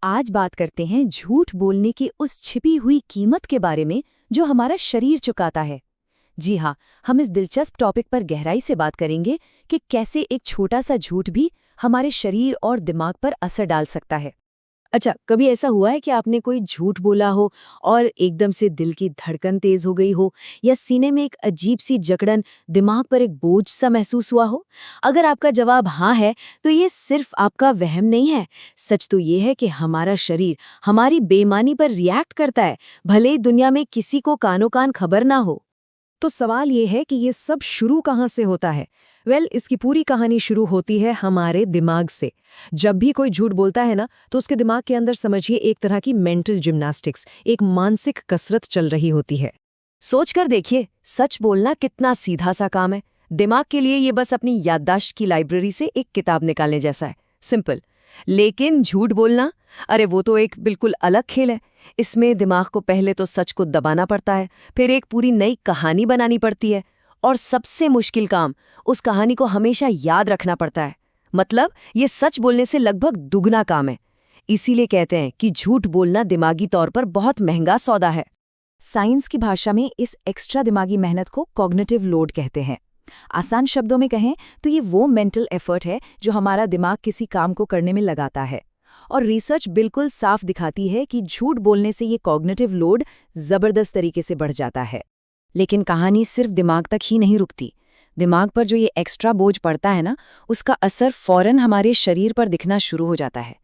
आज बात करते हैं झूठ बोलने की उस छिपी हुई कीमत के बारे में जो हमारा शरीर चुकाता है। जी हाँ, हम इस दिलचस्प टॉपिक पर गहराई से बात करेंगे कि कैसे एक छोटा सा झूठ भी हमारे शरीर और दिमाग पर असर डाल सकता है। अच्छा, कभी ऐसा हुआ है कि आपने कोई झूठ बोला हो और एकदम से दिल की धड़कन तेज हो गई हो या सीने में एक अजीब सी जकड़न, दिमाग पर एक बोझ सा महसूस हुआ हो? अगर आपका जवाब हाँ है, तो ये सिर्फ आपका वहम नहीं है। सच तो ये है कि हमारा शरीर हमारी बेईमानी पर रिएक्ट करता है, भले ही दुनिया में किसी को कानो कान खबर ना हो। तो सवाल ये है कि ये सब शुरू कहाँ से होता है? इसकी पूरी कहानी शुरू होती है हमारे दिमाग से। जब भी कोई झूठ बोलता है ना, तो उसके दिमाग के अंदर समझिए एक तरह की मेंटल जिम्नास्टिक्स, एक मानसिक कसरत चल रही होती है। सोचकर देखिए, सच बोलना कितना सीधा सा काम है। दिमाग के लिए ये बस अपनी याददाश्त की लाइब्रेरी से एक किताब निकालने जैसा है, सिंपल। लेकिन झूठ बोलना, अरे वो तो एक बिल्कुल अलग खेल है। इसमें दिमाग को पहले तो सच को दबाना पड़ता है, फिर एक पूरी नई कहानी बनानी पड़ती है, और सबसे मुश्किल काम, उस कहानी को हमेशा याद रखना पड़ता है। मतलब ये सच बोलने से लगभग दुगना काम है। इसीलिए कहते हैं कि झूठ बोलना दिमागी तौर पर बहुत महंगा सौदा है। साइंस की भाषा में इस एक्स्ट्रा दिमागी मेहनत को कॉग्निटिव लोड कहते हैं। आसान शब्दों में कहें तो ये वो मेंटल एफर्ट है जो हमारा दिमाग किसी काम को करने में लगाता है। और रिसर्च बिल्कुल साफ दिखाती है कि झूठ बोलने से ये कॉग्निटिव लोड जबरदस्त तरीके से बढ़ जाता है। लेकिन कहानी सिर्फ दिमाग तक ही नहीं रुकती। दिमाग पर जो ये एक्स्ट्रा बोझ पड़ता है ना, उसका असर फौरन हमारे शरीर पर दिखना शुरू हो जाता है।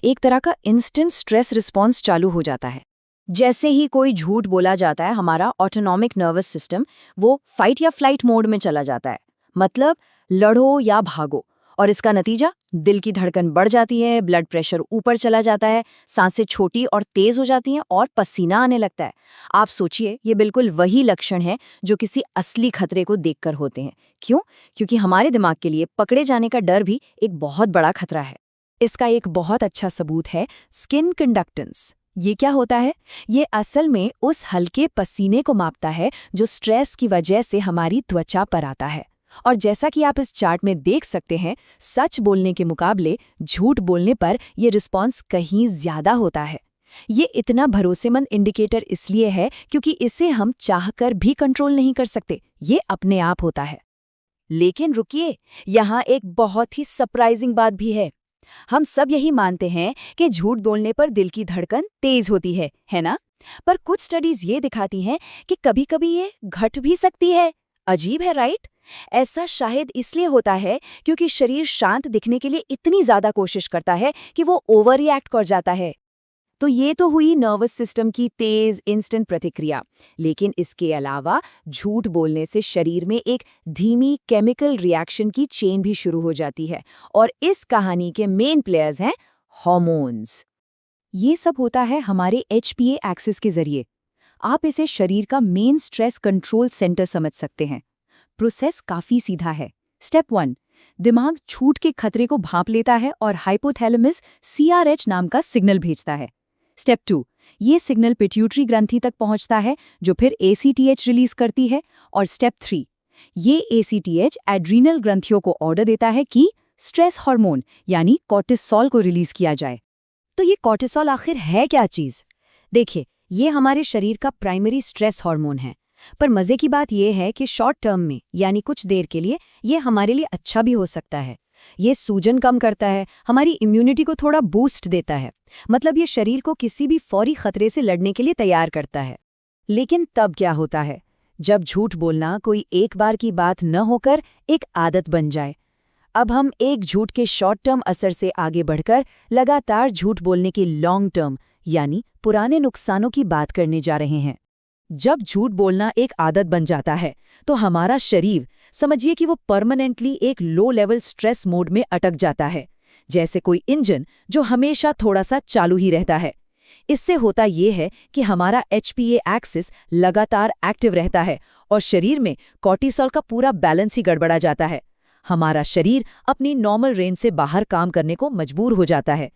एक तरह का इंस्टेंट स्ट्रेस रिस्पॉन्स चालू हो जाता है। जैसे ही कोई झूठ बोला जाता है, हमारा ऑटोनॉमिक नर्वस सिस्टम वो फाइट या फ्लाइट मोड में चला जाता है। मतलब लड़ो या भागो। और इसका नतीजा, दिल की धड़कन बढ़ जाती है, ब्लड प्रेशर ऊपर चला जाता है, सांसें छोटी और तेज हो जाती हैं और पसीना आने लगता है। आप सोचिए, ये बिल्कुल वही लक्षण है जो किसी असली खतरे को देखकर होते हैं। क्यों? क्योंकि हमारे दिमाग के लिए पकड़े जाने का डर भी एक बहुत बड़ा खतरा है। इसका एक बहुत अच्छा सबूत है स्किन कंडक्टेंस। ये क्या होता है? ये असल में उस हल्के पसीने को मापता है जो स्ट्रेस की वजह से हमारी त्वचा पर आता है। और जैसा कि आप इस चार्ट में देख सकते हैं, सच बोलने के मुकाबले झूठ बोलने पर यह रिस्पॉन्स कहीं ज्यादा होता है। ये इतना भरोसेमंद इंडिकेटर इसलिए है क्योंकि इसे हम चाहकर भी कंट्रोल नहीं कर सकते, ये अपने आप होता है। लेकिन रुकिए, यहाँ एक बहुत ही सरप्राइजिंग बात भी है। हम सब यही मानते हैं कि झूठ बोलने पर दिल की धड़कन तेज होती है ना? पर कुछ स्टडीज ये दिखाती हैं कि कभी-कभी ये घट भी सकती है। अजीब है, राइट? ऐसा शायद इसलिए होता है क्योंकि शरीर शांत दिखने के लिए इतनी ज्यादा कोशिश करता है कि वो ओवर रिएक्ट कर जाता है। तो ये तो हुई नर्वस सिस्टम की तेज इंस्टेंट प्रतिक्रिया। लेकिन इसके अलावा झूठ बोलने से शरीर में एक धीमी केमिकल रिएक्शन की चेन भी शुरू हो जाती है, और इस कहानी के मेन प्लेयर्स हैं हार्मोन्स। ये सब होता है हमारे HPA एक्सिस के जरिए। आप इसे शरीर का मेन स्ट्रेस कंट्रोल सेंटर समझ सकते हैं। प्रोसेस काफी सीधा है। स्टेप 1, दिमाग झूठ के खतरे को भांप लेता है और हाइपोथैलेमस CRH नाम का सिग्नल भेजता है। स्टेप 2, ये सिग्नल पिट्यूटरी ग्रंथि तक पहुंचता है जो फिर ACTH रिलीज करती है। और स्टेप 3, ये ACTH एड्रीनल ग्रंथियों को ऑर्डर देता है कि स्ट्रेस हार्मोन यानी कॉर्टिसोल को रिलीज किया जाए। तो ये कॉर्टिसोल आखिर है क्या चीज? देखिए, ये हमारे शरीर का प्राइमरी स्ट्रेस हार्मोन है। पर मजे की बात यह है कि शॉर्ट टर्म में, यानी कुछ देर के लिए, ये हमारे लिए अच्छा भी हो सकता है। ये सूजन कम करता है, हमारी इम्यूनिटी को थोड़ा बूस्ट देता है। मतलब ये शरीर को किसी भी फौरी खतरे से लड़ने के लिए तैयार करता है। लेकिन तब क्या होता है जब झूठ बोलना कोई एक बार की बात न होकर एक आदत बन जाए? अब हम एक झूठ के शॉर्ट टर्म असर से आगे बढ़कर लगातार झूठ बोलने के लॉन्ग टर्म यानी पुराने नुकसानों की बात करने जा रहे हैं। जब झूठ बोलना एक आदत बन जाता है तो हमारा शरीर, समझिए कि वो परमानेंटली एक लो लेवल स्ट्रेस मोड में अटक जाता है, जैसे कोई इंजन जो हमेशा थोड़ा सा चालू ही रहता है। इससे होता ये है कि हमारा HPA एक्सिस लगातार एक्टिव रहता है और शरीर में कॉर्टिसोल का पूरा बैलेंस ही गड़बड़ा जाता है। हमारा शरीर अपनी नॉर्मल रेंज से बाहर काम करने को मजबूर हो जाता है।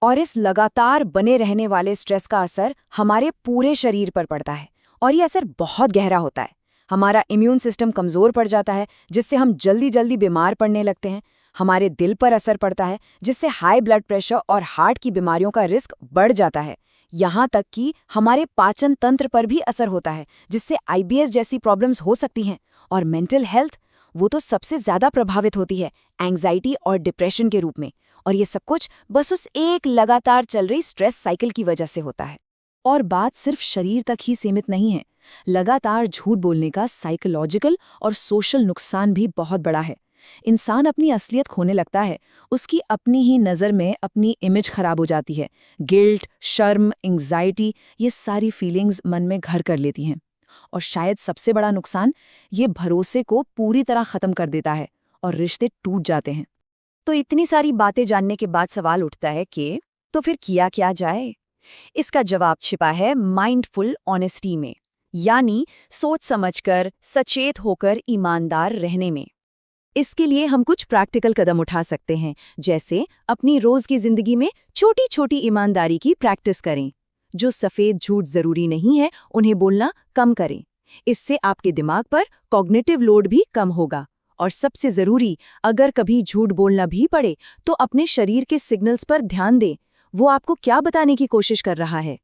और इस लगातार बने रहने वाले स्ट्रेस का असर हमारे पूरे शरीर पर पड़ता है, और ये असर बहुत गहरा होता है। हमारा इम्यून सिस्टम कमज़ोर पड़ जाता है, जिससे हम जल्दी जल्दी बीमार पड़ने लगते हैं। हमारे दिल पर असर पड़ता है, जिससे हाई ब्लड प्रेशर और हार्ट की बीमारियों का रिस्क बढ़ जाता है। यहाँ तक कि हमारे पाचन तंत्र पर भी असर होता है, जिससे आईबीएस जैसी प्रॉब्लम्स हो सकती हैं। और मेंटल हेल्थ, वो तो सबसे ज्यादा प्रभावित होती है एंग्जाइटी और डिप्रेशन के रूप में। और ये सब कुछ बस उस एक लगातार चल रही स्ट्रेस साइकिल की वजह से होता है। और बात सिर्फ शरीर तक ही सीमित नहीं है। लगातार झूठ बोलने का साइकोलॉजिकल और सोशल नुकसान भी बहुत बड़ा है। इंसान अपनी असलियत खोने लगता है, उसकी अपनी ही नज़र में अपनी इमेज खराब हो जाती है। गिल्ट, शर्म, एंग्जाइटी, ये सारी फीलिंग्स मन में घर कर लेती हैं। और शायद सबसे बड़ा नुकसान, ये भरोसे को पूरी तरह ख़त्म कर देता है और रिश्ते टूट जाते हैं। तो इतनी सारी बातें जानने के बाद सवाल उठता है कि तो फिर किया क्या जाए? इसका जवाब छिपा है माइंडफुल ऑनेस्टी में, यानी सोच समझकर, सचेत होकर ईमानदार रहने में। इसके लिए हम कुछ प्रैक्टिकल कदम उठा सकते हैं, जैसे अपनी रोज की जिंदगी में छोटी छोटी ईमानदारी की प्रैक्टिस करें। जो सफेद झूठ जरूरी नहीं है, उन्हें बोलना कम करें। इससे आपके दिमाग पर कॉग्निटिव लोड भी कम होगा। और सबसे जरूरी, अगर कभी झूठ बोलना भी पड़े तो अपने शरीर के सिग्नल्स पर ध्यान दें, वो आपको क्या बताने की कोशिश कर रहा है।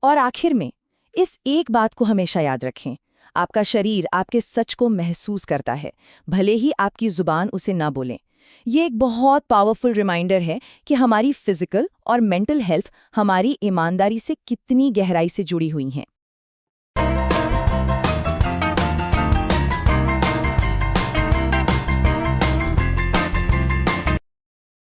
और आखिर में, इस एक बात को हमेशा याद रखें, आपका शरीर आपके सच को महसूस करता है, भले ही आपकी जुबान उसे ना बोलें। ये एक बहुत पावरफुल रिमाइंडर है कि हमारी फिजिकल और मेंटल हेल्थ हमारी ईमानदारी से कितनी गहराई से जुड़ी हुई हैं।